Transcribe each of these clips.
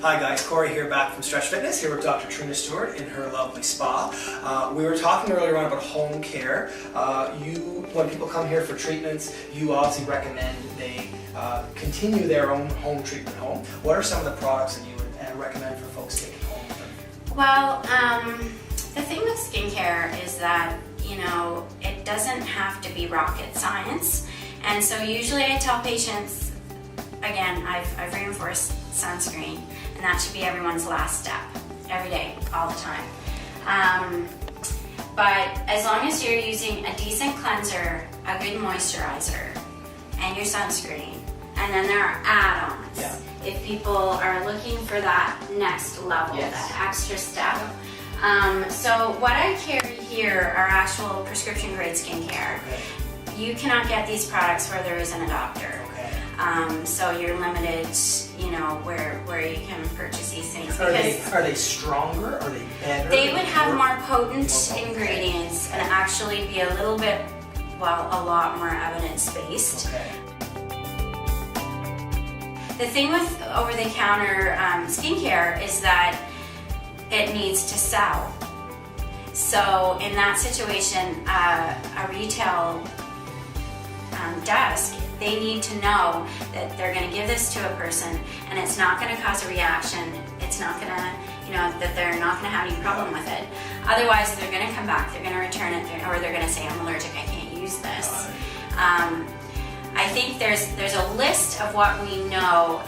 Hi guys, Corey here, back from Stretch Fitness, here with Dr. Trina Stewart in her lovely spa. We were talking earlier on about home care. When people come here for treatments, you obviously recommend they continue their own home treatment home. What are some of the products that you would recommend for folks taking home with them? Well, the thing with skincare is that, it doesn't have to be rocket science. And so usually I tell patients, again, I've reinforced sunscreen, and that should be everyone's last step, every day, all the time. But as long as you're using a decent cleanser, a good moisturizer, and your sunscreen, and then there are add-ons. Yeah. If people are looking for that next level, Yes. that extra step. So what I carry here are actual prescription grade skincare. Okay. You cannot get these products where there isn't a doctor. Okay. So you're limited, where you can purchase these things. Are they stronger? Are they better? They would have more potent ingredients and actually be a little bit, a lot more evidence-based. Okay. The thing with over-the-counter skincare is that it needs to sell. So in that situation, a retail desk, they need to know that they're going to give this to a person and it's not going to cause a reaction. It's not going to, that they're not going to have any problem with it. Otherwise, they're going to come back, they're going to return it, or they're going to say, I'm allergic, I can't use this. I think there's a list of what we know,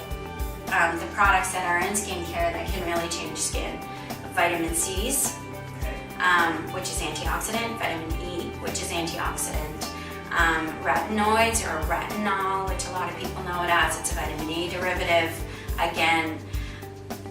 the products that are in skincare that can really change skin. Vitamin C's, which is antioxidant, vitamin E, which is antioxidant, retinoids or retinol, which a lot of people know it as, it's a vitamin A derivative. Again,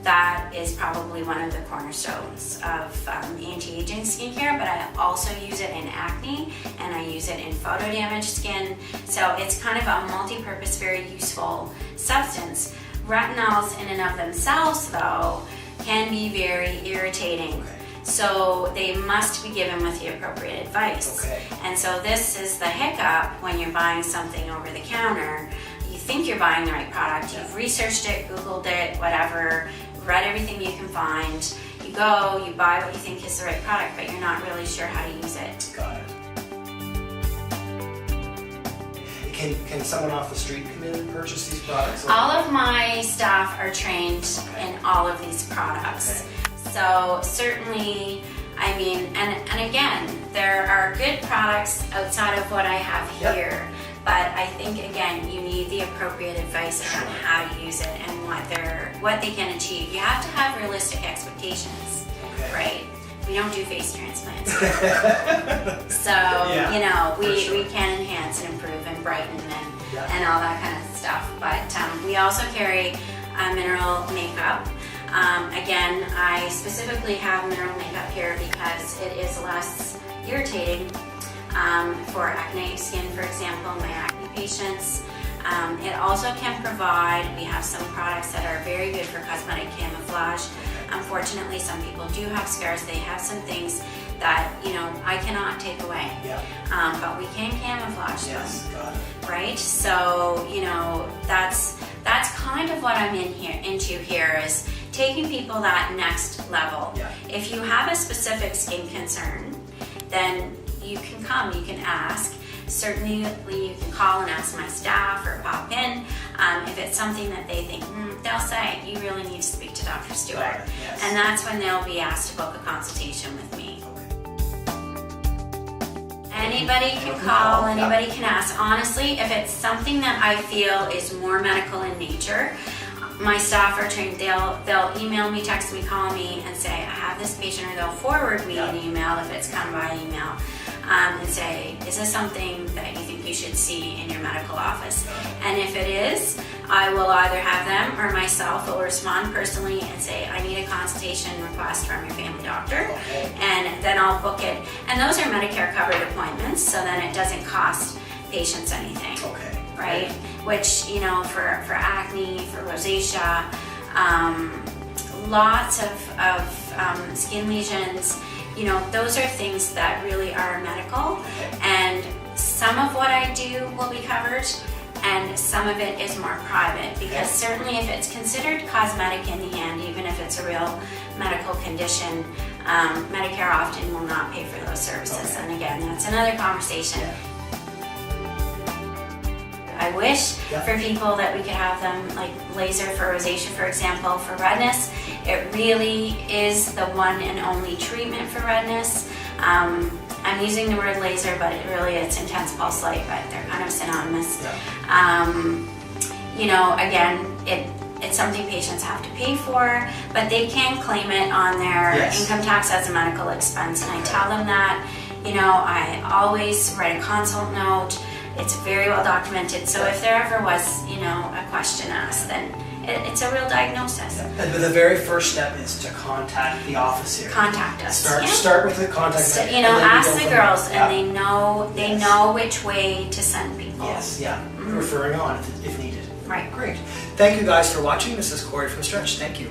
that is probably one of the cornerstones of anti-aging skincare, but I also use it in acne and I use it in photo-damaged skin. So it's kind of a multi-purpose, very useful substance. Retinols in and of themselves, though, can be very irritating. Okay. So they must be given with the appropriate advice. Okay. And so this is the hiccup when you're buying something over the counter. You think you're buying the right product, you've researched it, Googled it, whatever, read everything you can find. You go, you buy what you think is the right product, but you're not really sure how to use it. Got it. Can someone off the street come in and purchase these products? All of my staff are trained in all of these products. Okay. So certainly, and again, there are good products outside of what I have here, but I think again, you need the appropriate advice on how to use it and what they can achieve. You have to have realistic expectations, right? We don't do face transplants. So, we can enhance and improve and brighten and all that kind of stuff. But we also carry mineral makeup. Again, I specifically have mineral makeup here because it is less irritating for acne skin, for example, my acne patients. It also can provide, we have some products that are very good for cosmetic camouflage. Unfortunately, some people do have scars. They have some things that, I cannot take away. Yeah. But we can camouflage them. Yes, got it. Right? So, that's kind of what I'm into here is taking people that next level. Yeah. If you have a specific skin concern, then you can come, you can ask. Certainly you can call and ask my staff or pop in. If it's something that they think, they'll say, you really need to speak to Dr. Stewart. Yes. And that's when they'll be asked to book a consultation with me. Anybody can call, anybody can ask. Honestly, if it's something that I feel is more medical in nature, my staff are trained, they'll email me, text me, call me and say, I have this patient, or they'll forward me an email if it's come by email. And say, is this something that you think you should see in your medical office? And if it is, I will either have them or myself will respond personally and say, I need a consultation request from your family doctor. And then I'll book it. And those are Medicare covered appointments, so then it doesn't cost patients anything. Okay. Right? Which, for acne, for rosacea, lots of skin lesions, those are things that really are medical, and some of what I do will be covered, and some of it is more private, because certainly if it's considered cosmetic in the end, even if it's a real medical condition, Medicare often will not pay for those services. And again, that's another conversation. I wish for people that we could have them like laser for rosacea, for example, for redness. It really is the one and only treatment for redness. I'm using the word laser, but it's intense pulse light, but they're kind of synonymous. You know, again, it's something patients have to pay for, but they can claim it on their income tax as a medical expense. And I tell them that, you know, I always write a consult note. It's very well documented. So if there ever was, you know, a question asked, then it's a real diagnosis. And the very first step is to contact the office here. Contact us. Start with the contact. You know, ask the girls, and they know which way to send people. Referring on if needed. Right. Great. Thank you guys for watching. This is Corey from Stretch. Thank you.